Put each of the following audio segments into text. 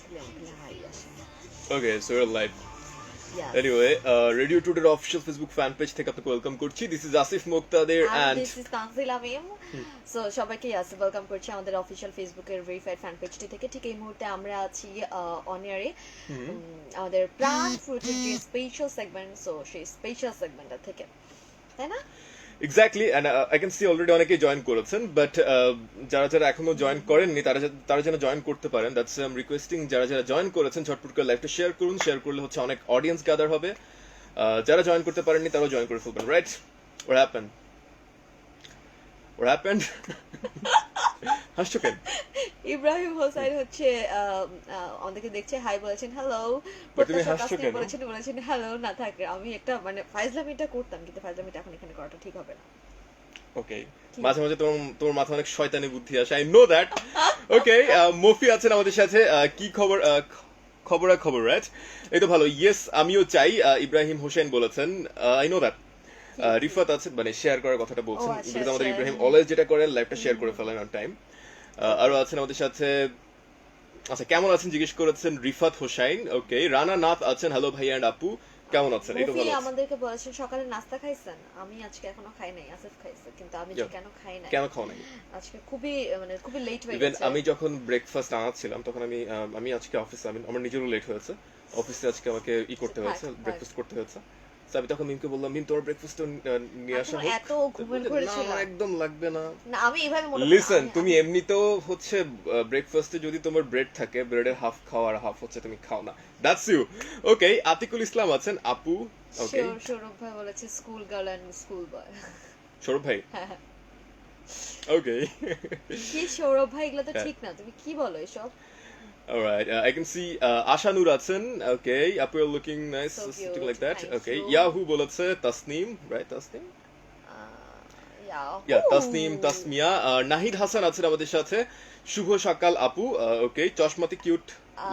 Okay, so we're live. Yes. Anyway, Radio Today official Facebook fan page থেকে আপনাকে welcome করছি. This is Asif Muqtadir And and this is Tanzil Amim. So সবাইকে welcome করছি আমাদের official ফেসবুকের verified fan পেজটি থেকে। ঠিক এই মুহূর্তে আমরা আছি অন এয়ারে আমাদের প্রাণ ফ্রুটের যে স্পেশাল সেগমেন্ট, সো সেই স্পেশাল সেগমেন্টটা থেকে, তাই না? Exactly, and I can see already অনেকেই জয়েন করেছেন, বাট যারা যারা এখনো জয়েন করেননি তারা যেন জয়েন করতে পারেন। That's I am requesting. যারা যারা জয়েন করেছেন ঝটপট করে লাইভটা শেয়ার করুন। শেয়ার করলে হচ্ছে অনেক অডিয়েন্স গ্যাদার হবে। যারা জয়েন করতে পারেননি তারাও জয়েন করে ফেলবেন। রাইট? What happened? হাসছো কেন? ইব্রাহিম হোসেন হচ্ছে আমাদেরকে দেখছে, হাই বলেছেন, হ্যালো। তুমি হাসছো কেন? বলেছেন হ্যালো। না থাকে, আমি একটা মানে ফাইজলামিটা করতাম, কিন্তু ফাইজলামিটা এখন এখানে করাটা ঠিক হবে না। ওকে, মাঝে মাঝে তোমার মাথায় অনেক শয়তানি বুদ্ধি আসে, আই নো দ্যাট। ওকে, মফি আছেন আমাদের সাথে। কি খবর? খবর রাইট? এই তো ভালো। ইয়েস, আমিও চাই। ইব্রাহিম হোসেন বলেছেন, আই নো দ্যাট। রিফাত আছে, মানে শেয়ার করার কথাটা বলছেন, বিকজ আমাদের ইব্রাহিম অলওয়েজ যেটা করেন লাইভটা শেয়ার করে ফেলেন অন টাইম। আরো আছেন আমাদের সাথে। আচ্ছা, কেমন আছেন জিজ্ঞেস করেছেন রিফাত হোসাইন। ওকে, রানা নাথ আছেন, হ্যালো ভাইয়া এন্ড আপু, কেমন আছেন? এই তো ভালো। আমাদেরকে বলেছেন সকালে নাস্তা খাইছেন। আমি আজকে এখনো খাই নাই, আসিফ খাইছে, কিন্তু আমি যে কেন খাই নাই, কেন খাও নাই? আজকে খুবই লেট হয়ে ইভেন গেছে। আমি যখন ব্রেকফাস্ট আনাচ্ছিলাম তখন আমি আজকে অফিসে, আমার নিজেরও লেট হয়েছে অফিসে, আজকে আমাকে করতে হয়েছে, ব্রেকফাস্ট করতে হয়েছে। আমি তখন মিমকে বললাম, মিম তোর ব্রেকফাস্ট নিয়ে আসা হোক। এত ঘুমের করেছিল, একদম লাগবে না। না আমি এইভাবে মনে লিসেন, তুমি এমনিতেও হচ্ছে ব্রেকফাস্টে যদি তোমার ব্রেড থাকে, ব্রেডের হাফ খাও আর হাফ হচ্ছে তুমি খাও না। That's you. Okay, Atikul Islam আছেন, আপু। ওকে, সৌরভ ভাই বলেছে school girl and school boy. Sourav ভাই? ওকে, কি সৌরভ ভাই, এগুলো তো ঠিক না, তুমি কি বলো এসব? Alright, I can see Asha Nur aছেন. Okay, Apu, you're looking nice, So something cute, like that. thank Okay, you. Yahoo বলেছে তাসনিম, right? তাসনিম? Yeah, তাসনিম, তাসমিয়া। নাহিদ হাসান আছেন আমাদের সাথে। শুভ সকাল আপু। ওকে, চশমাতে কিউট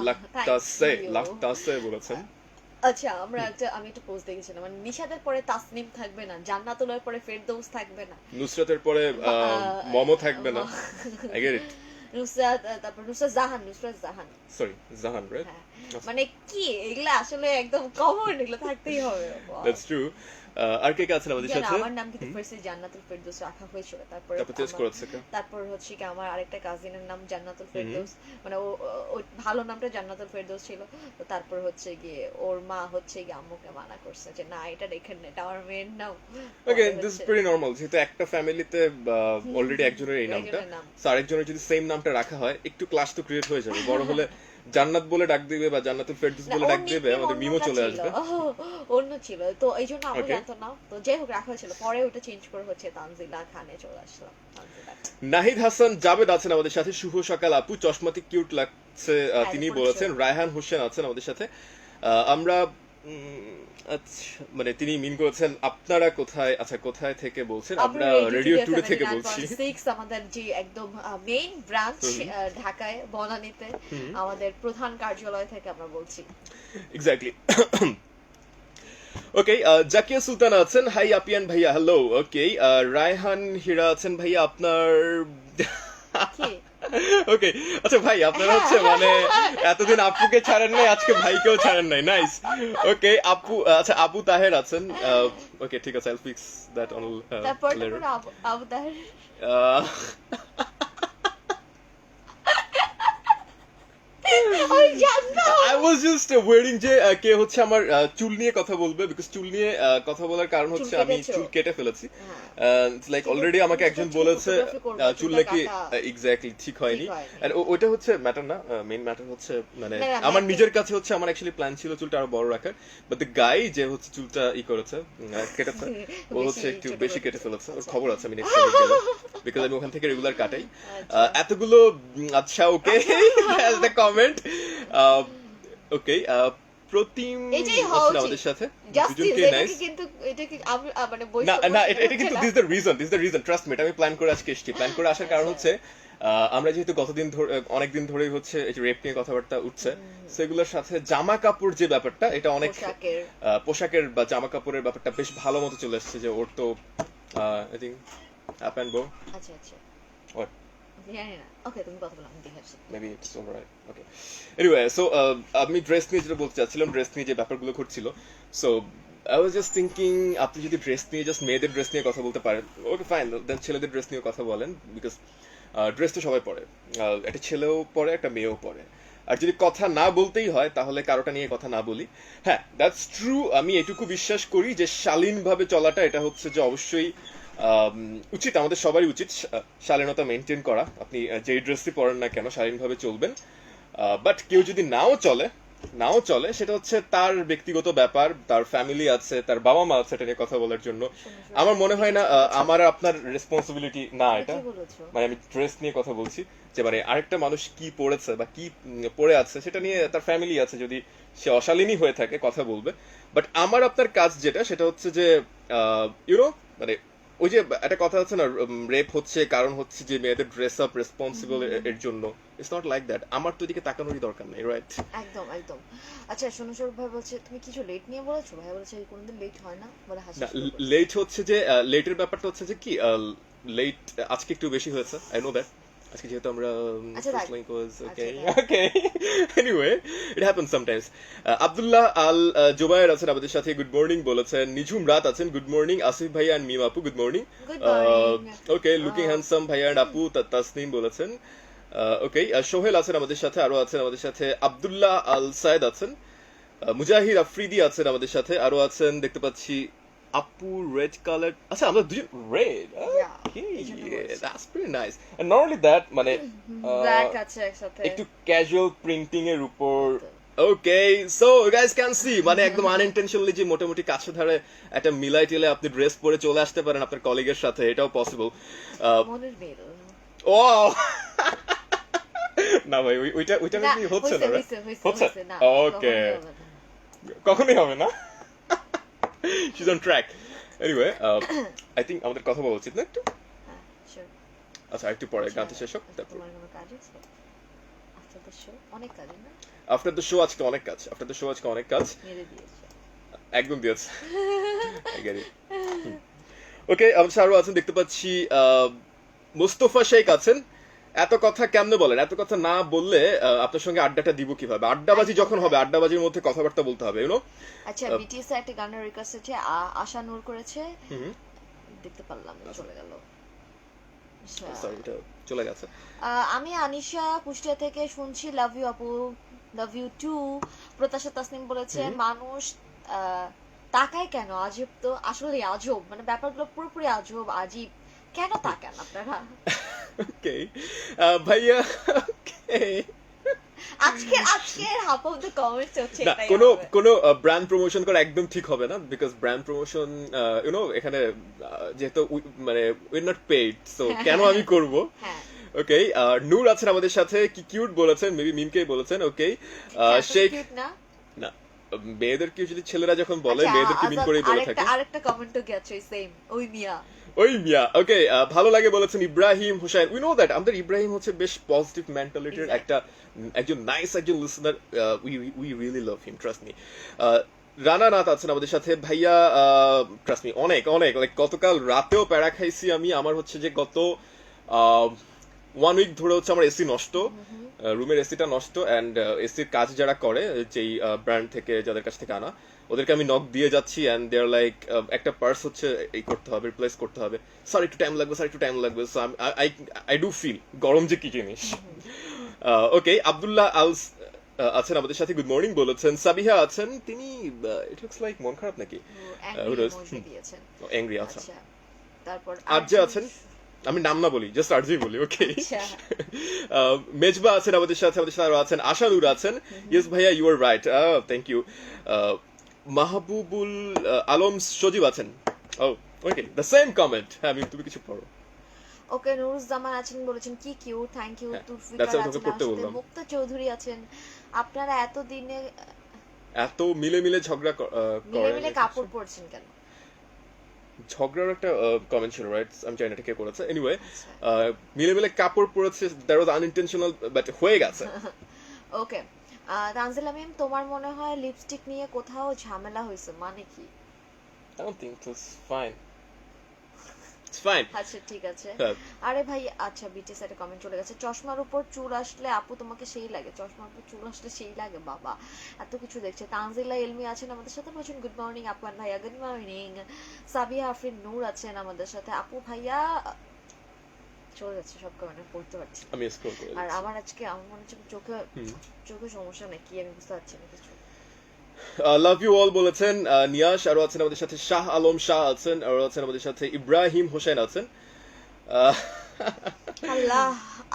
লাগতাছে বলেছেন। আচ্ছা, আমি একটা পোস্ট দেখেছিলাম, মানে নিশাতের পরে তাসনিম থাকবে না, জান্নাতুলের পরে ফেরদৌস থাকবে না, নুসরাতের পরে মমো থাকবে না। I get it. তারপর নুসরাত জাহান, সরি, জাহান, রাইট? মানে কি এগুলা আসলে একদম কমন, এগুলো থাকতেই হবে। That's true. আর কে কে আছেন আমাদের সাথে? আমার নাম কিন্তু ফার্স্টে জান্নাতুল ফেরদৌস রাখা হয়েছিল, তারপর চেঞ্জ করেছে কে? তারপর হচ্ছে কি আমার আরেকটা কাজিনের নাম জান্নাতুল ফেরদৌস, মানে ও ভালো নামটা জান্নাতুল ফেরদৌস ছিল। তো তারপর হচ্ছে গিয়ে ওর মা হচ্ছে গিয়ে আম্মুকে মানা করছে যে না, এটা রেখে নে, এটা আমার মেয়ের নাম। ওকে, দিস ইজ প্রিটি নরমাল। যেহেতু একটা ফ্যামিলিতে অলরেডি একজনের এই নামটা, সো আরেকজনের যদি সেম নামটা রাখা হয়, একটু ক্লাশ তো ক্রিয়েট হয়ে যাবে। বড় হলে জান্নাত বলে ডাক দিবে বা জান্নাতুল ফেরদৌস বলে ডাক দিবে, আমাদের মিমও চলে আসবে। অন্য ছিল তো, এই জন্য আমি জানতো না, তো যাই হোক রাখা হয়েছিল, পরে ওটা চেঞ্জ করে হচ্ছে তানজিলা খানে চলে আসলাম। নাহিদ হাসান জাবেদ আছেন আমাদের সাথে। শুভ সকাল আপু, চশমাতে কিউট লাগছে তিনি বলেছেন। রায়হান হোসেন আছেন আমাদের সাথে। আমরা আচ্ছা, মানে তিনি মিন করেছেন আপনারা কোথায়, আচ্ছা কোথায় থেকে বলছেন? আমরা রেডিও টুডে থেকে বলছি। আমাদের যে একদম মেইন ব্রাঞ্চ ঢাকায় বনানীতে, আমাদের প্রধান কার্যালয় থেকে আমরা বলছি। এক্স্যাক্টলি। ওকে, জাকিয়া সুলতান আছেন, হাই আপিয়ান ভাইয়া, হ্যালো। ওকে, রায়হান হীরা আছেন ভাইয়া, আপনার ওকে, আচ্ছা ভাই, আপনারা হচ্ছে মানে এতদিন আপুকে ছাড়েন নাই, আজকে ভাইকেও ছাড়েন নাই। নাইস। ওকে, আপু, আচ্ছা আবু তাহের আছেন। ওকে, ঠিক আছে, আইল fix that on letter. Abu Taher I was just waiting যে কে হচ্ছে আমার চুল নিয়ে কথা বলবে, বিকজ চুল নিয়ে কথা বলার কারণ হচ্ছে আমি চুল কেটে ফেলেছি। লাইক অলরেডি আমাকে একজন বলেছে চুল নাকি এক্স্যাক্টলি ঠিক হয়নি। এন্ড ওইটা হচ্ছে ম্যাটার না, মেইন ম্যাটার হচ্ছে মানে আমার নিজের কাছে হচ্ছে আমার অ্যাকচুয়ালি প্ল্যান ছিল চুলটা আরো বড় রাখার, বাট দ্য গাই যে হচ্ছে চুলটা করেছে, কেটেছে, ও হচ্ছে একটু বেশি কেটে ফেলেছে। ওর খবর আছে আমি নেক্সট টাইম গেলে, বিকজ আমি ওখান থেকে রেগুলার কাটাই। এতগুলো আচ্ছা, ওকে, দ্যাটস দ্য কমেন্ট। ওকে, প্রতিম আছেন আমাদের সাথে, দুজনকে নাইস। কিন্তু এটা কি আমি মানে বই না, এটা কিন্তু this the reason, trust me, এটা আমি প্ল্যান করে আজকে এসেছি। প্ল্যান করে আসার কারণ হচ্ছে আমরা যেহেতু অনেকদিন ধরেই হচ্ছে এই যে রেপ নিয়ে কথাবার্তা উঠছে, সেগুলোর সাথে জামা কাপড় যে ব্যাপারটা, এটা অনেক পোশাকের বা জামা কাপড়ের ব্যাপারটা বেশ ভালো মতো চলে এসেছে। যে ওর তো I think up and go. আচ্ছা আচ্ছা, What? জানি না। ওকে, তুমি কথা বলো, আমি দেখে আসি। Maybe it's alright, okay. Anyway, so আমি ড্রেস নিয়ে যেটা বলতে চাচ্ছিলাম, ড্রেস নিয়ে যে ব্যাপারগুলো ঘটছিল, so I was just thinking, আপনি যদি ড্রেস নিয়ে জাস্ট মেয়েদের ড্রেস নিয়ে কথা বলতে পারেন, ওকে ফাইন, দেন ছেলেদের ড্রেস নিয়ে কথা বলেন, বিকজ ড্রেস তো সবাই পরে, একটা ছেলেও পরে, একটা মেয়েও পরে। আর যদি কথা না বলতেই হয় তাহলে কারোটা নিয়ে কথা না বলি। হ্যাঁ, দ্যাটস ট্রু, আমি এটুকু বিশ্বাস করি যে শালীনভাবে চলাটা এটা হচ্ছে যে অবশ্যই উচিত, আমাদের সবারই উচিত শালীনতা মেনটেন করা। আপনি যেই ড্রেসই পরেন না কেন শালীনভাবে চলবেন। বাট কেউ যদি নাও চলে সেটা হচ্ছে তার ব্যক্তিগত ব্যাপার, তার ফ্যামিলি আছে, তার বাবা মা আছে, এটা নিয়ে কথা বলার জন্য আমার মনে হয় না আমার আর আপনার রেসপন্সিবিলিটি না এটা। মানে আমি ড্রেস নিয়ে কথা বলছি, যে মানে আরেকটা মানুষ কি পড়েছে বা কি পড়ে আছে সেটা নিয়ে তার ফ্যামিলি আছে, যদি সে অশালীনই হয়ে থাকে কথা বলবে। বাট আমার আপনার কাজ যেটা সেটা হচ্ছে যে ইউনো, মানে ওই যে একটা কথা আছে না, রেপ হচ্ছে কারণ হচ্ছে যে মেয়েদের ড্রেস আপ রেসপন্সিবল এর জন্য। ইটস নট লাইক দ্যাট, আমার তো এদিকে তাকানোরই দরকার নেই, রাইট? একদম একদম। আচ্ছা, শোনো, সৌরভ ভাই বলছে তুমি কিছু লেট নিয়ে বলেছো, ভাই বলেছে কোনোদিন লেট হয় না বলে হাসি। লেট হচ্ছে যে লেটের ব্যাপারটা হচ্ছে যে কি, লেট আজকে একটু বেশি হয়েছে, আই নো দ্যাট। আজকে যেহেতু আমরা first link was okay. Okay. Anyway, it happens sometimes. Abdullah Al Zubair আছেন আমাদের সাথে, গুড মর্নিং বলেছেন। নিঝুম রাত আছেন, গুড মর্নিং। আসিফ ভাইয়া এন্ড মিম আপু, গুড মর্নিং। ওকে, লুকিং হ্যান্ডসাম ভাইয়া এন্ড আপু, তাসনিম বলেছেন। ওকে, সোহেল আছেন আমাদের সাথে, আরো আছেন আমাদের সাথে আব্দুল্লাহ আল সায়েদ আছেন, মুজাহির আফ্রিদি আছেন আমাদের সাথে, আরো আছেন দেখতে পাচ্ছি আপু রেড কালার। আচ্ছা, আমরা দুজন red, that's pretty nice. And not only that, মানে ব্ল্যাক আছে একসাথে, একটু ক্যাজুয়াল প্রিন্টিং এর উপর। Okay, so guys can see, মানে একদম আনইনটেনশনালি যে মোটামুটি কাছে ধারে একটা মিলাই টিলে আপনি ড্রেস পরে চলে আসতে পারেন আপনার কলিগের সাথে, এটাও পসিবল। মনের মেল। ও না ভাই, ওইটা নাকি হচ্ছে না, হচ্ছে না, ওকে, কখনোই হবে না। She's on track. Anyway, I think আমাদের কথা বলা উচিত না একটু? আচ্ছা, একটু পরে গানটা শেষ হোক তারপর। After the show আজকে অনেক কাজ, after the show আজকে অনেক কাজ। একদম দিয়েছে। I get it. ওকে, আমাদের আরো আছেন দেখতে পাচ্ছি, মোস্তফা শেখ আছেন। এত কথা কেমনে বলেন? এত কথা না বললে আপনার সঙ্গে আড্ডাটা দিব কিভাবে? আড্ডাবাজি যখন হবে, আড্ডাবাজির মধ্যে কথাবার্তা বলতে হবে, ইউ নো। আচ্ছা, বিটিএস এর একটা গানের রিকোয়েস্ট আছে, আশা নূর করেছে, দেখতে পারলাম না, চলে গেল। সরি, এটা চলে গেছে। আমি আনিশা কুষ্টিয়া থেকে শুনছি, লাভ ইউ আপু, লাভ ইউ টু। প্রত্যাশা তাসনিম বলেছে মানুষ তাকায় কেন, আজব তো, আসলে আজব, মানে ব্যাপারগুলো পুরোপুরি আজব, আজীব, কেন তাকান আপনারা? ওকে ভাইয়া, ওকে, আজকের হাফ অফ দ্য কমেন্টস হচ্ছে না, এটাই। কোনো ব্র্যান্ড প্রমোশন করা একদম ঠিক হবে না, because brand promotion you know এখানে যেহেতু মানে উই নট পেইড, সো কেন আমি করব? ওকে, নূর আছেন আমাদের সাথে, কি কিউট বলেছেন, মেবি মিমকেই বলেছেন। ওকে, শেখ না, মেয়েদেরকে যদি ছেলেরা যখন বলে মেয়েদেরকে মিন করেই বলে থাকে। আরেকটা কমেন্টও গেছে সেম, ওই মিয়া। ওকে, ভালো লাগে বলেছেন Ibrahim Hossain. We know that আমাদের ইব্রাহিম হচ্ছে বেশ পজিটিভ মেন্টালিটির একজন নাইস একজন listener. We really love him, trust me. Rana Nath আছেন আমাদের সাথে, ভাইয়া ট্রাস্ট মি অনেক অনেক, লাইক গতকাল রাতেও প্যারা খাইছি আমি। আমার হচ্ছে যে গত 1 উইক ধরে হচ্ছে আমার এসি নষ্ট, রুমের এসিটা নষ্ট, অ্যান্ড এসির কাজ যারা করে, যেই ব্র্যান্ড থেকে যাদের কাছ থেকে আনা, ওদেরকে আমি নক দিয়ে যাচ্ছি, অ্যান্ড দে আর লাইক একটা পার্স হচ্ছে এই করতে হবে, রিপ্লেস করতে হবে, স্যার একটু টাইম লাগবে। সো আই ডু ফিল গরম যে কি জিনিস। ওকে, আব্দুল্লাহ আলস আছেন আমাদের সাথে, গুড মর্নিং বলেছেন। সাবিহা আছেন, তিনি ইট লুকস লাইক মন খারাপ নাকি, অ্যাংরি। আচ্ছা, তারপর আরজে আছেন, আমি নাম না বলি, জাস্ট আরজি বলি। ওকে, মেজবা আছেন আমাদের সাথে আরো আছেন, আশানুর আছেন। ইয়েস ভাইয়া, you are right, thank you. Mahbubul Alam Sajib আছেন। Oh okay, the same comment. হ্যাঁ, আমি, তুমি কিছু পড়ো। ওকে, নুরুজ্জামান আছেন, বলেছেন কি কিউট, থ্যাংক ইউ। তুরফিকার আছেন, মুক্তা চৌধুরী আছেন। আপনারা এত দিনে এত মিলে ঝগড়া মিলে কাপড় পরছেন কেন? ঝগড়ার একটা কমেন্ট ছিল, রাইট? আমি জানি না কে করেছে। এনিওয়ে, মিলে কাপড় পরেছে, দ্যাট ওয়াজ আনইনটেনশনাল, বাট হয়ে গেছে। ওকে, তানজিলা মিম, তোমার মনে হয় লিপস্টিক নিয়ে কোথাও ঝামেলা হয়েছে, মানে কি? I don't think it was fine. It's fine. আচ্ছা ঠিক আছে। আরে ভাই আচ্ছা বিটি সাইডে কমেন্ট চলে গেছে, চশমার উপর চুল আসলে আপু তোমাকে সেই লাগে, চশমার উপর চুল আসলে সেই লাগে বাবা, এত কিছু দেখছে। তানজিলা এলমি আছেন আমাদের সাথে, বলছেন গুড মর্নিং আপান ভাইয়া, গুড মর্নিং। সাবিয়া আফরিন নূর আছেন আমাদের সাথে, আপু ভাইয়া চলে যাচ্ছে সব কমেন্ট পড়তে পারছি না। আমি স্ক্রল করে আর আমার আজকে আমার মনে হচ্ছে চোখে চোখে সমস্যা নাকি আমি বুঝতে পারছি না কিছু। লাভ ইউ অল বলেছেন নিয়াশ, আরো আছেন আমাদের সাথে শাহ আলম শাহ আছেন, আরো আছেন আমাদের সাথে ইব্রাহিম হোসেন আছেন। আল্লাহ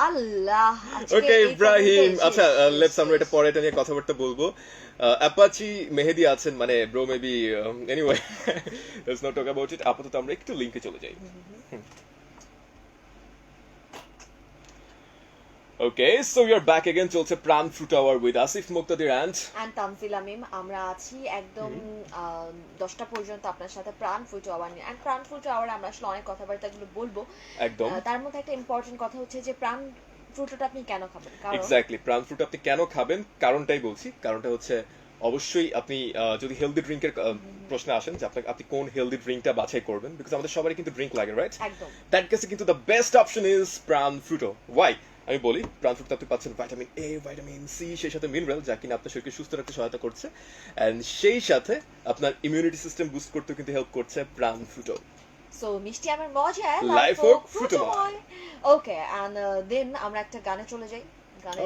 আল্লাহ ওকে ইব্রাহিম, আচ্ছা লেটস আমরা এটা পরে এটা নিয়ে কথাবার্তা বলবো। অ্যাপাচি মেহেদি আছেন, মানে bro maybe anyway let's not talk about it. আপাতত আমরা একটু লিংকে চলে যাই। Okay, so we are back again. চলছে Pran fruit hour with Asif Muktadir and Tanzila Mim. আমরা আছি একদম 10টা পর্যন্ত আপনার সাথে প্রাণ ফ্রুট আওয়ার নিয়ে। এন্ড প্রাণ ফ্রুট আওয়ারে আমরা আসলে অনেক কথাবার্তাগুলো বলবো। একদম তার মধ্যে একটা ইম্পর্টেন্ট কথা হচ্ছে যে প্রাণ ফ্রুটটা আপনি কেন খাবেন, কারণ এক্স্যাক্টলি প্রাণ ফ্রুট আপনি কেন খাবেন কারণটাই বলছি। কারণটা হচ্ছে অবশ্যই আপনি যদি হেলদি ড্রিঙ্কের প্রশ্নে আসেন যে আপনি কোন হেলদি ড্রিঙ্কটা বাছাই করবেন, বিকজ আমাদের সবারই কিন্তু ড্রিঙ্ক লাগে, রাইট? একদম দ্যাট কেসে কিন্তু দ্য বেস্ট অপশন ইজ প্রাণ ফ্রুটো। ওয়াই আমি বলি, প্রাণ ফ্রুটে আপনি পাচ্ছেন ভিটামিন এ, ভিটামিন সি, সেই সাথে মিনারেল, যা কিনা আপনার শরীরকে সুস্থ রাখতে সহায়তা করছে, এন্ড সেই সাথে আপনার ইমিউনিটি সিস্টেম বুস্ট করতেও কিন্তু হেল্প করছে প্রাণ ফ্রুটো। সো মিষ্টি আমার মজায় লাইফ হোক ফ্রুটোময়। ওকে এন্ড দেন আমরা একটা গানে চলে যাই। গানে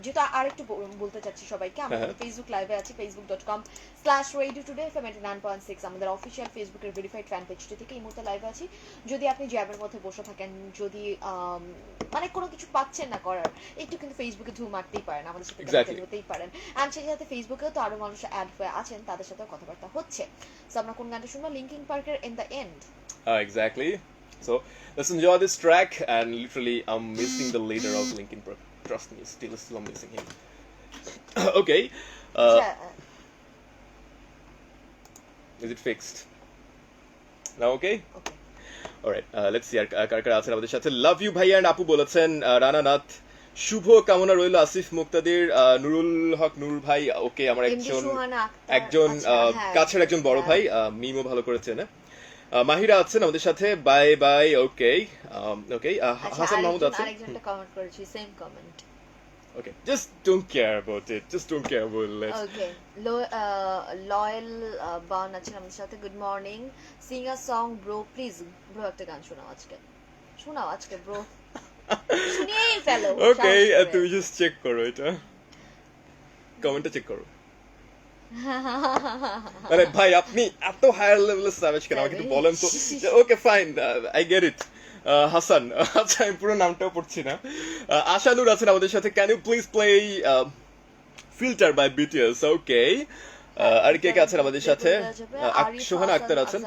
যেটা আরেকটু বলতে চাচ্ছি সবাইকে, আমরা ফেসবুক লাইভে আছি, facebook.com/radiotoday.fm 99.6 আমাদের অফিশিয়াল ফেসবুকের ভেরিফাইড ফ্যান পেজটি থেকে এই মুহূর্তে লাইভে আছি। যদি আপনি জ্যাবের মধ্যে বসে থাকেন, যদি মানে কোনো কিছু পাচ্ছেন না করার, একটু কিন্তু ফেসবুকে ধুম মারতেই পারেন, আমাদের সাথে কানেক্টেড হতেই পারেন। আর সেই সাথে ফেসবুকেও তো আরো মানুষ অ্যাড হয়ে আছেন, তাদের সাথেও কথাবার্তা হচ্ছে। সো আমরা কোন গানটা শুনবো? লিঙ্কিং পার্কের in the end. Exactly. So let's enjoy this track, and literally I'm missing the leader of Linkin Park. Trust me, still I'm missing him. Okay. Is it fixed? Now okay? Okay. Alright, let's see কার কার আছেন আমাদের সাথে। Love you ভাইয়া and আপু বলেছেন, রানা নাথ শুভ কামনা রইল, আসিফ মুক্তাদির, নুরুল হক নূর ভাই, ওকে আমার একজন কাছের একজন বড় ভাই, মিমও ভালো করেছেন। মাহিরা আছেন আমাদের সাথে, bye bye. Okay okay Hasan Mahmud আছেন, আরেকজনটা কমেন্ট করেছি same comment. Okay just don't care about it, just don't care about it. Okay loyal বান আছেন আমাদের সাথে, good morning. Sing a song bro please, bro একটা গান শোনাও আজকে ব্রো, শুনিয়েই ফেলো। ওকে তুমি জাস্ট চেক করো, এটা কমেন্টটা চেক করো। আরে ভাই আপনি এত হায়ার লেভেলের স্যাভেজ কেন, আমাকে একটু বলেন তো। ওকে ফাইন, আই গেট ইট। হাসান, আচ্ছা আমি পুরো নামটাও পড়ছি না। আশানুর আছেন আমাদের সাথে, can you please play filter by BTS? Okay আর কে কে আছেন আমাদের সাথে? সোহানা আক্তার আছেন,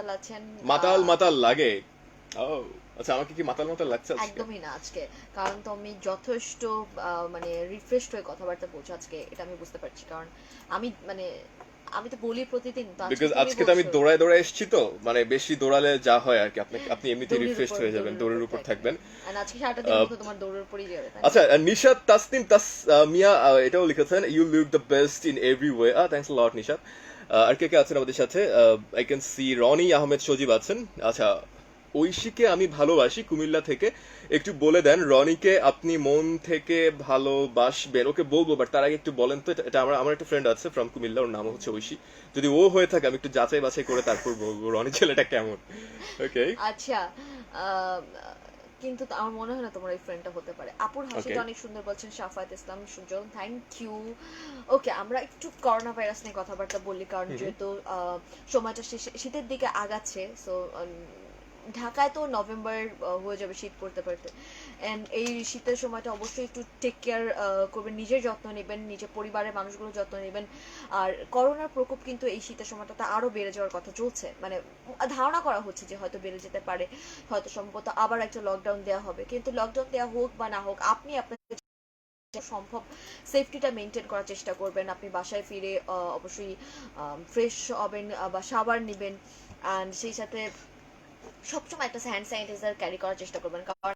মাতাল লাগে। ও আচ্ছা, আমাকে কি মাতাল লাগছে? একদমই না আজকে, কারণ তুমি যথেষ্ট মানে রিফ্রেশড হয়ে কথাবার্তা বলছো আজকে, এটা আমি বুঝতে পারছি। কারণ আমি তো বলি প্রতিদিন, তো আজকে তো আমি দৌড়ায় এসেছি, তো মানে বেশি দৌড়ালে যা হয় আর কি, আপনি এমনিতেই রিফ্রেশড হয়ে যাবেন, দৌড়ের উপর থাকবেন। আর আজকে সারাটা দিন তো তোমার দৌড়ের উপরই যাবে। আচ্ছা নিশাত তাসনিম মিয়া এটাও লিখেছেন, you look the best in every way. Thanks a lot Nishat. আর কে কে আছেন আমাদের সাথে? I can see Roni Ahmed Sajib আছেন। আচ্ছা, ঐশীকে আমি ভালোবাসি কুমিল্লা থেকে, একটু বলে দেন রনিকে আপনি মন থেকে ভালোবাসবেন। ওকে বলবো, বাট তার আগে একটু বলেন তো, এটা আমার একটা ফ্রেন্ড আছে ফ্রম কুমিল্লা, ওর নাম হচ্ছে ঐশী, যদি ও হয়ে থাকে আমি একটু যাচাই বাছাই করে তারপর বলবো রনি ছেলেটা কেমন। ওকে আচ্ছা, কিন্তু আমার মনে হয় না তোমার এই ফ্রেন্ডটা হতে পারে। আপুর হাসিটা অনেক সুন্দর বলছেন শাফায়াত ইসলাম সুজন, থ্যাংক ইউ। ওকে, আমরা একটু করোনা ভাইরাস নিয়ে কথাবার্তা বলি, কারণ যেহেতু সময়টা শীতের দিকে আগাচ্ছে। সো ঢাকায় তো নভেম্বর হয়ে যাবে শীত পড়তে পড়তে, এন্ড এই শীতের সময়টা অবশ্যই একটু টেক কেয়ার করবেন, নিজের যত্ন নেবেন, নিজের পরিবারের মানুষগুলোর যত্ন নেবেন। আর করোনার প্রকোপ কিন্তু এই শীতের সময়টাতে আরো বেড়ে যাওয়ার কথা চলছে, মানে ধারণা করা হচ্ছে যে হয়তো বেড়ে যেতে পারে, হয়তো সম্ভবত আবার একটা লকডাউন দেওয়া হবে। কিন্তু লকডাউন দেওয়া হোক বা না হোক, আপনি আপনার সম্ভব সেফটিটা মেনটেন করার চেষ্টা করবেন। আপনি বাসায় ফিরে অবশ্যই ফ্রেশ হবেন বা শাওয়ার নেবেন, অ্যান্ড সেই সাথে সবসময় একটা হ্যান্ড স্যানিটাইজার ক্যারি করার চেষ্টা করবেন, কারণ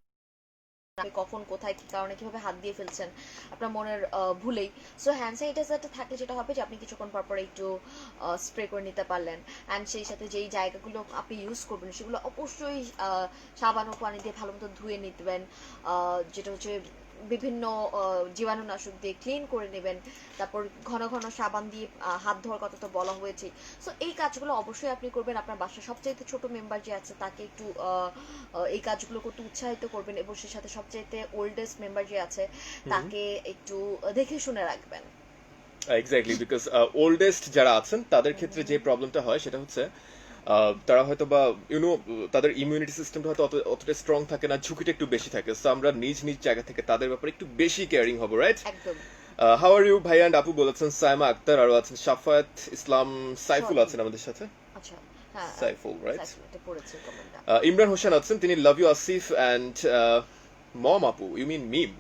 আপনি কখন কোথায় কি কারণে কিভাবে হাত দিয়ে ফেলছেন আপনার মনের ভুলেই। সো হ্যান্ড স্যানিটাইজারটা থাকলে যেটা হবে যে আপনি কিছুক্ষণ পর পর একটু স্প্রে করে নিতে পারলেন, অ্যান্ড সেই সাথে যেই জায়গাগুলো আপনি ইউজ করবেন সেগুলো অবশ্যই সাবান ও পানি দিয়ে ভালো মতো ধুয়ে নিতেবেন, যেটা হচ্ছে বিভিন্ন জীবাণুনাশক দিয়ে ক্লিন করে নেবেন। তারপর ঘন ঘন সাবান দিয়ে হাত ধোয়ার কথা তো বলা হয়েছে। সো এই কাজগুলো অবশ্যই আপনি করবেন। আপনার বাসার সবচাইতে ছোট মেম্বার যে আছে তাকে একটু এই কাজগুলো করতে উৎসাহিত করবেন, এবং সেই সাথে সবচাইতে ওল্ডেস্ট মেম্বার যে আছে তাকে একটু দেখে শুনে রাখবেন। এক্স্যাক্টলি, বিকজ ওল্ডেস্ট যারা আছেন তাদের ক্ষেত্রে যে প্রবলেমটা হয় সেটা হচ্ছে তারা হয়তো বা তাদের ইমিউনিটি সিস্টেমটা হয়তো অতটা স্ট্রং থাকে না, ঝুঁকিটা একটু বেশি থাকে। সো আমরা নিজ নিজ জায়গা থেকে তাদের ব্যাপারে একটু বেশি কেয়ারিং হবো, রাইট? একদম। হাউ আর ইউ ভাই অ্যান্ড আপু বলেছেন সাইমা আক্তার, আরো আছেন সাফায়াত ইসলাম, সাইফুল আছেন আমাদের সাথে। আচ্ছা, হ্যাঁ, সাইফুল, রাইট? এটা পড়েছি কমেন্টটা। ইমরান হোসেন আছেন, তিনি love you Asif and Mom আপু, ইউ মিন মিম।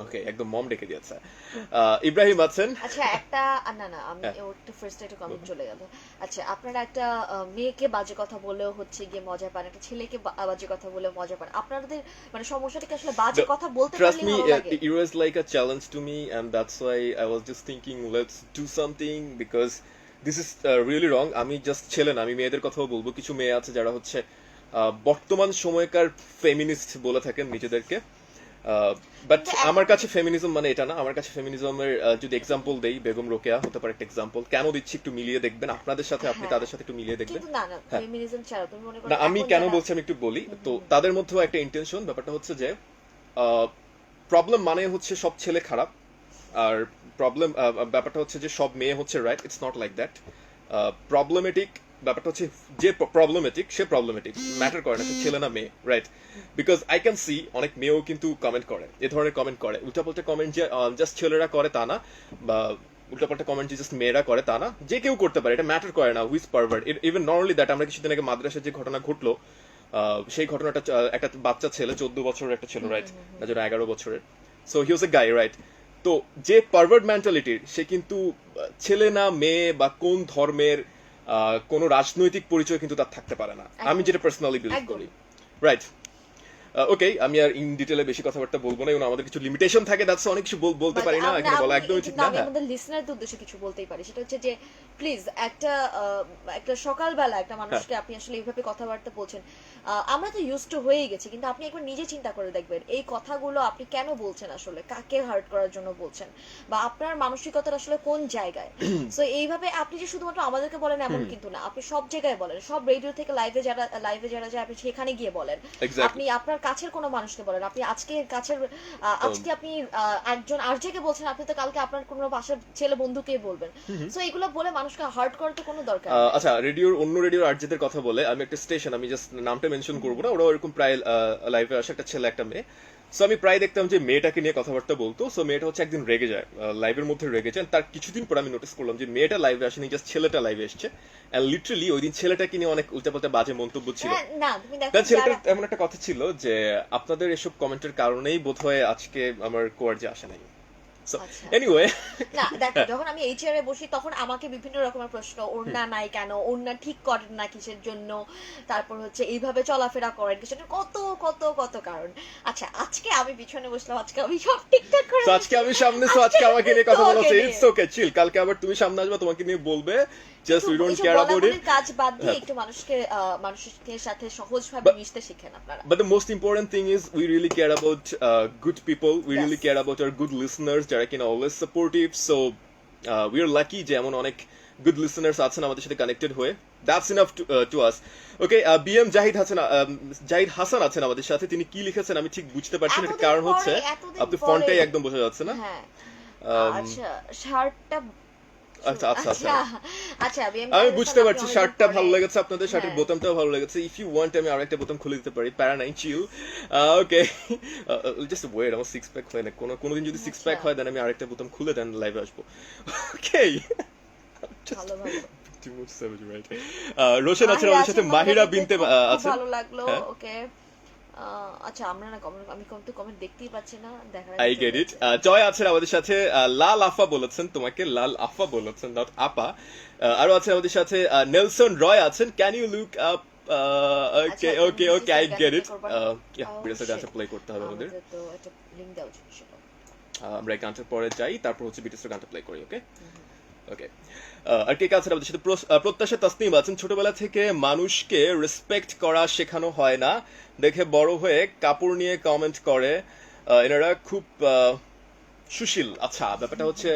ওকে, একদম মম ডেকে দিয়েছে। ইব্রাহিম আছেন। আচ্ছা, একটা না আমি ওর একটু ফার্স্ট একটু কমেন্ট চলে গেল। আচ্ছা, আপনারা একটা মেয়েকে বাজে কথা বলেও হচ্ছে গিয়ে মজা পান, একটা ছেলেকে বাজে কথা বলে মজা পান। আপনাদের মানে সমস্যাটা কি আসলে বাজে কথা বলতে Trust পারলেই me, ভালো লাগে? it was like a challenge to me, and that's why I was just thinking, let's do something because this is really wrong. আমি জাস্ট ছেলে না, আমি মেয়েদের কথাও বলবো। কিছু মেয়ে আছে যারা হচ্ছে বর্তমান সময়কার ফেমিনিস্ট বলে থাকেন নিজেদেরকে, বাট আমার কাছে ফেমিনিজম মানে এটা না। আমার কাছে ফেমিনিজমের যদি এক্সাম্পল দেই, বেগম রোকেয়া হতে পারে একটা এক্সাম্পল। কেন দিচ্ছি একটু মিলিয়ে দেখবেন, আপনাদের সাথে আপনি তাদের সাথে একটু মিলিয়ে দেখবেন। কিন্তু না ফেমিনিজম ছাড়া তুমি মনে করো না, আমি কেন বলছি আমি একটু বলি। তো তাদের মধ্যেও একটা ইন্টেনশন, ব্যাপারটা হচ্ছে যে প্রবলেম মানে হচ্ছে সব ছেলে খারাপ, আর প্রবলেম ব্যাপারটা হচ্ছে যে সব মেয়ে হচ্ছে right. It's not like that. Problematic ব্যাপারটা হচ্ছে যে প্রবলেমেটিক সে প্রবলেমেটিক, ম্যাটার করে না সে ছেলে না মেয়ে, right? Because I can C অনেক মেয়েও কিন্তু কমেন্ট করে, এ ধরনের কমেন্ট করে। উল্টাপাল্টা কমেন্ট যে জাস্ট ছেলেরা করে তা না, বা উল্টাপাল্টা কমেন্ট যে জাস্ট মেয়েরা করে তা না, যে কেউ করতে পারে, এটা ম্যাটার করে না who's pervert. Even not only that, আমরা কিছুদিন আগে মাদ্রাসার যে ঘটনা ঘটলো, সেই ঘটনাটা একটা বাচ্চা ছেলে, 14 বছরের একটা ছেলে, রাইট? না যেন 11 বছরের। So he was A guy, right? তো যে পারভার্ট মেন্টালিটির, সে কিন্তু ছেলে না মেয়ে বা কোন ধর্মের কোন রাজনৈতিক পরিচয় কিন্তু তার থাকতে পারে না, আমি যেটা পার্সোনালি বিলিভ করি, রাইট? ওকে, আমি আর ইন ডিটেলে বেশি কথাবার্তা বলবো না, এবং আমাদের কিছু লিমিটেশন থাকে, দ্যাটস অনেক কিছু বলতে পারি না এখানে বলা একদমই ঠিক না। আমি আমাদের লিসনারদের উদ্দেশ্যে কিছু বলতেই পারি, সেটা হচ্ছে যে প্লিজ একটা সকালবেলা একটা মানুষকে আপনি আসলে এইভাবে কথাবার্তা বলছেন, আমরা তো ইউজ টু হয়েই গেছি, কিন্তু আপনি একবার নিজে চিন্তা করে দেখবেন এই কথাগুলো আপনি কেন বলছেন, আসলে কাকে হার্ট করার জন্য বলছেন, বা আপনার মানসিকতার আসলে কোন জায়গায়। সো এইভাবে আপনি যে শুধুমাত্র আমাদেরকে বলেন এমন কিন্তু না, আপনি সব জায়গায় বলেন, সব রেডিও থেকে লাইভে যারা যায় আপনি সেখানে গিয়ে বলেন, আপনি আপনার কাছের কোনো মানুষকে বলেন, আপনি আজকে আপনি একজন আরজেকে বলছেন, আপনি তো কালকে আপনার কোনো বাসার ছেলে বন্ধুকে বলবেন। সো এগুলো বলে মানুষকে হার্ট করার তো কোনো দরকার নেই। আচ্ছা, অন্য রেডিওর আরজেদের কথা বলে আমি একটা স্টেশন, আমি জাস্ট নামটা মেনশন করবো না, ওরা এরকম প্রায় লাইভে আসে, একটা ছেলে একটা মেয়ে। সো আমি প্রায় দেখতাম যে মেয়েটাকে নিয়ে কথাবার্তা বলতো। সো মেয়েটা হচ্ছে একদিন রেগে যায়, লাইভের মধ্যে রেগে যায়। তার কিছুদিন পর আমি নোটিস করলাম যে মেয়েটা লাইভে আসেনি, জাস্ট ছেলেটা লাইভে এসছে। এন্ড লিটারালি ওই দিন ছেলেটাকে নিয়ে অনেক উল্টাপাল্টা বাজে মন্তব্য ছিল। ছেলেটার এমন একটা কথা ছিল যে আপনাদের এসব কমেন্টের কারণেই বোধহয় আজকে আমার কোয়ার্জে আসে নাই। এনিওয়ে, না দেখো, যখন আমি এই চেয়ারে বসি তখন আমাকে বিভিন্ন রকমের প্রশ্ন, ওড়না নাই কেন, ওড়না ঠিক করেন না কিসের জন্য, তারপর হচ্ছে এইভাবে চলাফেরা করেন কিসের, কত কত কত কারণ। আচ্ছা, আজকে আমি পিছনে বসলাম, আজকে আমি সব ঠিকঠাক করে, আজকে আমি সামনে, সো আজকে আমাকে নিয়ে কথা বলা হচ্ছে, ইটস ওকে, চিল। কালকে আবার তুমি সামনে আসবে, তোমাকে নিয়ে বলবে, just we don't care about ইট। কাজ বাদ দিয়ে একটু মানুষের সাথে সহজভাবে মিশতে শিখেন আপনারা। But the most important thing is we really care about good people. We really care about our good listeners, যারা কিনা always supportive. So we are lucky যে এমন অনেক good listeners আছেন আমাদের সাথে কানেক্টেড হয়ে। That's enough to us. Okay, BM Zahid Hasan আছেন আমাদের সাথে। তিনি কি লিখেছেন আমি ঠিক বুঝতে পারছি না, কারণ হচ্ছে আপনি ফন্টটাই একদম বোঝা যাচ্ছে না। হ্যাঁ, আচ্ছা, শার্টটা আচ্ছা, আমি বুঝতে পারছি, শার্টটা ভালো লেগেছে আপনাদের, শার্টের বোতামটাও ভালো লেগেছে। ইফ ইউ ওয়ান্ট আমি আরেকটা বোতাম খুলে দিতে পারি, প্যারা নাই, চিল। ওকে, জাস্ট ওয়েট, আমার সিক্স প্যাক হয় না, কোনোদিন যদি সিক্স প্যাক হয় দেন আমি আরেকটা বোতাম খুলে দেন লাইভে আসবো। ওকে, রোশন আছে আমাদের সাথে, মাহিরা বিনতে আছে, ভালো লাগলো। ওকে, আচ্ছা, আমরা না আমি কমেন্ট দেখতেই পাচ্ছি না, দেখার আই গেট ইট। জয় আছেন আমাদের সাথে, লাল আফা বলেছেন, তোমাকে লাল আফা বলেছেন, নট আপা। আরো আছে আমাদের সাথে নেলসন রয় আছেন, can you look up okay okay okay I get it BTS এর গানটা প্লে করতে হবে আমাদের তো একটা লিংক দাও জিনিস আমরা এই গানটার পরে যাই, তারপর হচ্ছে বিটিএস এর গানটা প্লে করি। ওকে ওকে আর কে কাছে আমাদের সাথে প্রত্যাশা তাসনিম আছেন। ছোটবেলা থেকে মানুষকে রেসপেক্ট করা শেখানো হয় না, দেখে বড় হয়ে কাপড় নিয়ে কমেন্ট করে, এনারা খুব সুশীল। আচ্ছা, ব্যাপারটা হচ্ছে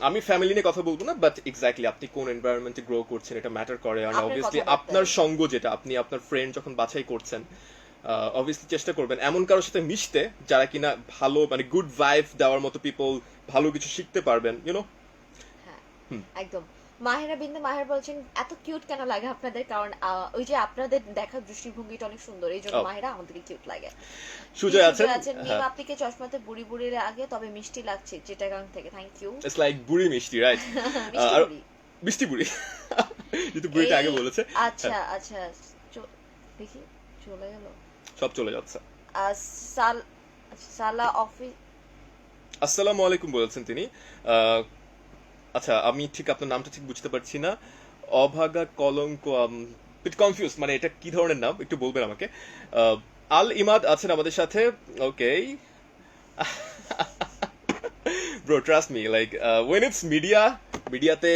আমি ফ্যামিলি নিয়ে কথা বলবো না, বাট এক্স্যাক্টলি আপনি কোন এনভায়রনমেন্টে গ্রো করছেন এটা ম্যাটার করে। আর অবভিয়াসলি আপনার সঙ্গ যেটা, আপনি আপনার ফ্রেন্ড যখন বাছাই করছেন, অবভিয়াসলি চেষ্টা করবেন এমন কারোর সাথে মিশতে যারা কিনা ভালো, মানে গুড ভাইব দেওয়ার মতো পিপল, ভালো কিছু শিখতে পারবেন, ইউনো। একদম। মাহেরা বিন্দু মাহের বলছেন এত কিউট কেন লাগে আপনাদের, কারণ ওই যে আপনাদের দেখার দৃষ্টিভঙ্গিটা অনেক সুন্দর, এই জন্য মাহেরা আমাদেরকে কিউট লাগে। সুজয় আছেন মিম আপনিকে চশমাতে বুড়ি বুড়ি লাগে তবে মিষ্টি লাগছে চিটাগাং থেকে, থ্যাংক ইউ। ইটস লাইক বুড়ি মিষ্টি, রাইট? আর মিষ্টি বুড়ি যেহেতু বুড়িটা আগে বলেছে। আচ্ছা আচ্ছা, দেখি চলে গেল, সব চলে যাচ্ছে। সালা অফিস আসসালামু আলাইকুম বলেছেন তিনি। আচ্ছা, আমি ঠিক আপনার নামটা ঠিক বুঝতে পারছি না। অভাগা কলঙ্ক, বিট কনফিউজ, মানে এটা কি ধরনের নাম একটু বলবেন আমাকে। আল ইমাদ আছেন আমাদের সাথে। Okay bro, trust me, like when it's মিডিয়াতে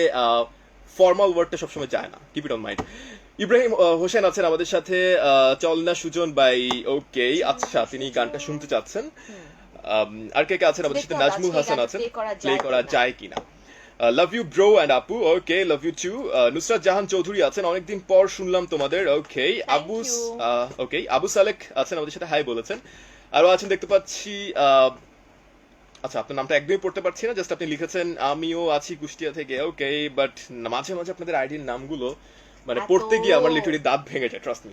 ফর্মাল ওয়ার্ডটা সবসময় যায় না, keep it on mind. Ibrahim Hossain আছেন আমাদের সাথে। চলনা সুজন বাই, ওকে আচ্ছা, তিনি গানটা শুনতে চাচ্ছেন। আর কে কে আছেন আমাদের সাথে? নাজমুল হাসান আছেন, প্লে করা যায় কিনা। লাভ ইউ ব্রো অ্যান্ড আপু, ওকে love you two. Nusrat Jahan Chowdhury আছেন, অনেকদিন পর শুনলাম তোমাদের। ওকে আবু সালেক আছেন আমাদের সাথে, হাই বলেছেন। আরো আছেন দেখতে পাচ্ছি, আচ্ছা আপনার নামটা একদমই পড়তে পারছি না, জাস্ট আপনি লিখেছেন আমিও আছি কুষ্টিয়া থেকে। ওকে, বাট মাঝে মাঝে আপনাদের আইডির নামগুলো মানে পড়তে গিয়ে আমার লিটারি দাঁত ভেঙে যায়, ট্রাস্ট মি।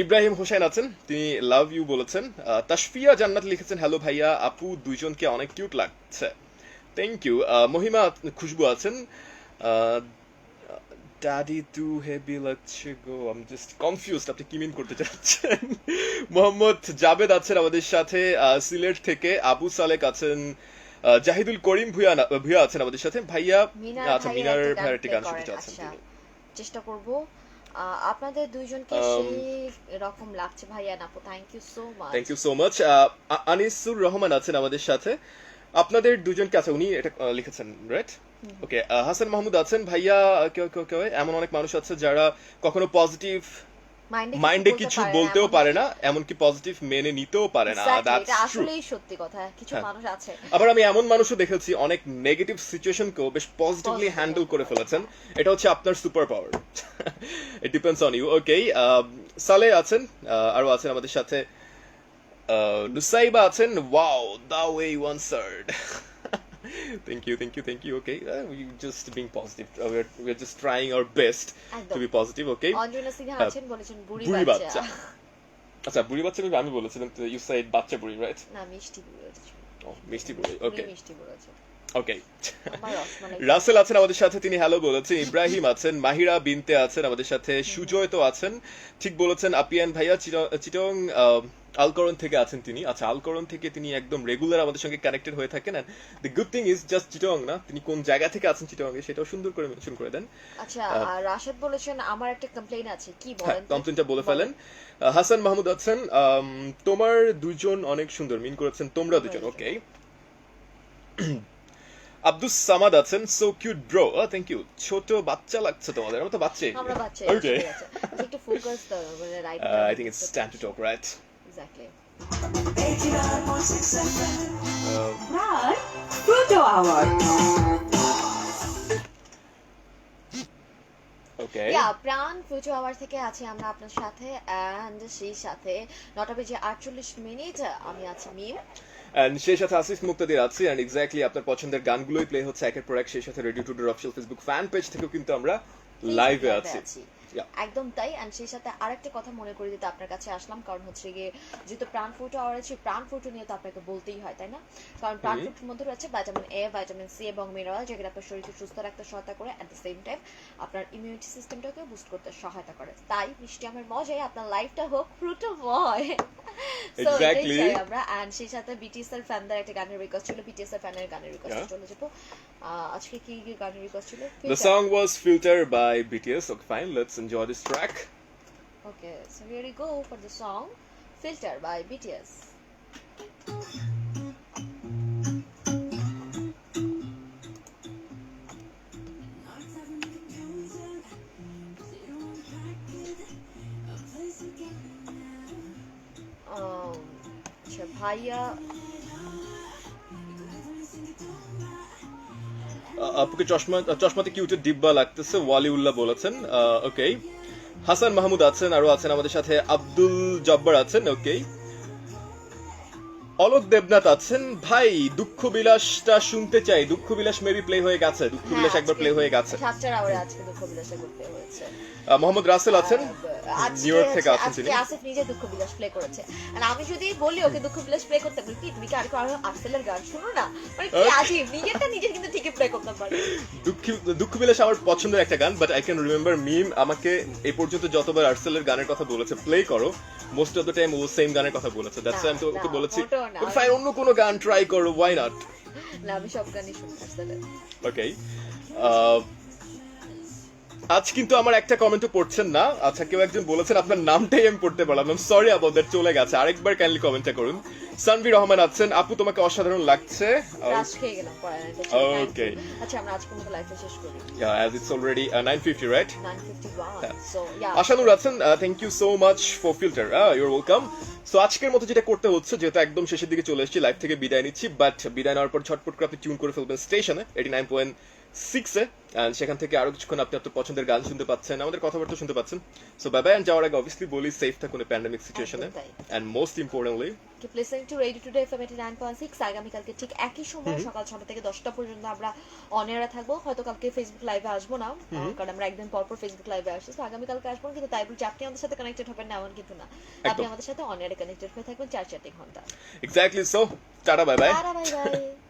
ইব্রাহিম হোসেন আছেন, তিনি লাভ ইউ বলেছেন। তাশফিয়া জান্নাত লিখেছেন হ্যালো ভাইয়া আপু, দুইজনকে অনেক কিউট লাগছে, থ্যাংক ইউ। মহিমা খুশবু আছেন, ড্যাডি টু হেভি লাগছে গো, আই এম জাস্ট কনফিউজড আপনি কি মিন করতে চাচ্ছেন। মোহাম্মদ জাবেদ আছেন আমাদের সাথে সিলেট থেকে। আবু সালেক আছেন। জাহিদুল করিম ভুয়া আছেন আমাদের সাথে। ভাইয়া আচ্ছা, মিনার ভাইয়ের একটি গান শুনতে চাচ্ছেন তিনি। চেষ্টা করব। আপনাদের দুইজনকে সেই রকম লাগছে ভাইয়া আপু, thank you so much. Thank you so much. Anisur Rahman আছেন আমাদের সাথে। আপনাদের দুজনকে, আচ্ছা উনি এটা লিখেছেন, রাইট? ওকে। হাসান মাহমুদ আছেন। ভাইয়া কেউ এমন অনেক মানুষ আছে যারা কখনো পজিটিভ মাইন্ডে কিছু বলতেও পারে না, এমনকি পজিটিভ মেনে নিতেও পারে না। দ্যাটস ট্রু, আসলেই সত্যি কথা, কিছু মানুষ আছে। আবার আমি এমন মানুষও দেখেছি অনেক নেগেটিভ সিচুয়েশনকেও বেশ পজিটিভলি হ্যান্ডেল করে ফেলেছেন। এটা হচ্ছে আপনার super power, it depends on you. Okay, সালে আছেন, আরো আছেন আমাদের সাথে। নুসাইবা আছেন, wow the way you answered, thank you. Okay, we just being positive. We're just trying our best to be positive. Okay. Anjana Sinha আছেন, বলেছেন বুড়ি বাচ্চা। আচ্ছা, বুড়ি বাচ্চা আমি বলেছিলাম, you said বাচ্চা বুড়ি, right? না, মিষ্টি বুড়ি বলেছি। মিষ্টি বুড়ি, okay. মিষ্টি বলেছে। ওকে। রাসেল আছেন আমাদের সাথে, তিনি হ্যালো বলেছেন। ইব্রাহিম আছেন। মাহিরা বিনতে আছেন আমাদের সাথে। সুজয় তো আছেন, ঠিক বলেছেন। আপিয়ান ভাইয়া চিটং আলকরণ থেকে আছেন তিনি। আচ্ছা, আলকরণ থেকে তিনি একদম রেগুলার আমাদের সঙ্গে কানেক্টেড হয়ে থাকেন। And the good thing is just cheating না, তিনি কোন জায়গা থেকে আছেন চিটং এ সেটাও সুন্দর করে মেনশন করে দেন। আচ্ছা, রাশেদ বলেছেন আমার একটা কমপ্লেইন আছে, কি বলেন? কমপ্লেইনটা বলে ফেলেন। হাসান মাহমুদ আছেন, তোমার দুজন অনেক সুন্দর, মিন করেছেন তোমরা দুজন। ওকে। আব্দুস সামাদ আছেন, so cute bro, thank you. ছোট বাচ্চা লাগছে তোমাদের, আমরা তো বাচ্চা। আমরা বাচ্চা। ওকে, একটু ফোকাস দাও, মানে right. I think it's time to talk, right? Exactly. 89.6 FM Brad Fruto Hour. ওকে, প্রাণ ফুচু আওয়ার থেকে আছি আমরা আপনার সাথে, এন্ড সেই সাথে 9:48 আমি আছি মিম, এন্ড সেই সাথে আসিফ মুক্তাদির আছে। এন্ড এক্স্যাক্টলি আপনার পছন্দের গানগুলোই প্লে হচ্ছে একের পর এক। সেই সাথে রেডিও টুডের অফিশিয়াল ফেসবুক ফ্যান পেজ থেকেও কিন্তু আমরা লাইভে আছি। একদম তাই। এন্ড সেই সাথে আরেকটা কথা মনে করে দিতে আপনার কাছে আসলাম, কারণ হচ্ছে গিয়ে যেহেতু প্রাণ ফুটো আওয়ার আছে, প্রাণ ফুটো নিয়ে তো আপনাকে বলতেই হয়, তাই না? কারণ প্রাণ ফুটোর মধ্যে রয়েছে ভিটামিন এ, ভিটামিন সি এবং মিনারেল, যেগুলো আপনার শরীরকে সুস্থ রাখতে সহায়তা করে, এট দ্য সেম টাইম আপনার ইমিউনিটি সিস্টেমটাকে বুস্ট করতে সহায়তা করে। তাই মিষ্টি আমার মজায় আপনার লাইফটা হোক ফ্রুটোময়। সো এক্স্যাক্টলি আমরা। এন্ড সেই সাথে বিটিএস এর ফ্যানদের একটা গানের রিকোয়েস্ট ছিল, বিটিএস এর ফ্যানের গানের রিকোয়েস্ট চলে যাবো। আজকে কি গানের রিকোয়েস্ট ছিল? The song was Filter by BTS. Okay, fine. Let's enjoy this track. Okay, so here we go for the song Filter by BTS. আচ্ছা ভাইয়া আপুকে চশমাতে কিউটের ডিব্বা লাগতেছে ওয়ালিউল্লাহ বলেছেন। ওকে, হাসান মাহমুদ আছেন, আরো আছেন আমাদের সাথে আব্দুল জব্বার আছেন। ওকে, অলোক দেবনাথ আছেন। ভাই দুঃখ বিলাসটা শুনতে চাই। দুঃখ বিলাস মেবি প্লে হয়ে গেছে, দুঃখ বিলাস একবার প্লে হয়ে গেছে। সাতটার আওয়ারে আজকে দুঃখ বিলাসে করতে হয়েছে। মোহাম্মদ রাসেল আছেন, নিউ ইয়র্ক থেকে আছেন তিনি। আসিফ নিজে দুঃখ বিলাস প্লে করেছে। আর আমি যদি বলি ওকে দুঃখ বিলাস প্লে করতে বলি কি তুমি কি আর আর্সেলের গান শুনো না, মানে কি আজিব, নিজেরটা নিজে কিন্তু ঠিকই প্লে করতে পারে। দুঃখ বিলাস আমার পছন্দের একটা গান, বাট আই ক্যান রিমেম্বার মিম আমাকে এই পর্যন্ত যতবার আর্সেলের গানের কথা বলেছে প্লে করো, মোস্ট অফ দ্য টাইম ও সেম গানের কথা বলেছে। দ্যাটস আমি তো ওকে বলেছি ফাইন অন্য কোনো গান ট্রাই করো, ওয়াই নট। না আমি সব গানই শুনি আর্সেলের। ওকে, আজ কিন্তু আমার একটা কমেন্টও পড়ছেন না। আচ্ছা, কেউ একজন বলেছেন আপনার নামটাই আমি পড়তে পারলাম না, সরি অ্যাবাউট দ্যাট, চলে গেছে। আরেকবার কাইন্ডলি কমেন্টটা করুন। সানভি রহমান আছেন, আপু তোমাকে অসাধারণ লাগছে। রাশ খেয়ে গেলাম পড়ায়। ওকে, আচ্ছা আমরা আজকের মতো লাইভটা শেষ করি। As it's already 9:50 right. 9:51 so yeah Ashanur আছেন, thank you so much for filter, you are welcome. So আজকের মতো যেটা করতে হচ্ছে, যেহেতু একদম শেষের দিকে চলে এসেছি, লাইভ থেকে বিদায় নিচ্ছি, বাট বিদায় নেওয়ার পর ঝটপট করে আপনি টিউন করে ফেলবেন স্টেশনে 89.6 এন্ড সেখান থেকে আরো কিছুক্ষণ আপনি আপনার পছন্দের গান শুনতে পাচ্ছেন, আমাদের কথাবার্তা শুনতে পাচ্ছেন। সো বাই বাই, এন্ড যাওয়ার আগে অবভিয়াসলি বলি সেফ থাকুন প্যান্ডেমিক সিচুয়েশনে, and most importantly keep listening to radio today FM 89.6। আগামীকালকে ঠিক একই সময় সকাল 6টা থেকে 10টা পর্যন্ত আমরা অন এয়ারে থাকবো। হয়তো কালকে ফেসবুক লাইভে আসবো না, কারণ আমরা একদিন পর পর ফেসবুক লাইভে আসছি। তো আগামীকালকে আসবো, কিন্তু তাই বলছি আপনি আমাদের সাথে কানেক্টেড হবেন না এমন কিন্তু না, আপনি আমাদের সাথে অন এয়ারে কানেক্টেড হয়ে থাকবেন 4-4 ঘন্টা। Exactly. So tata, bye bye. Bye bye.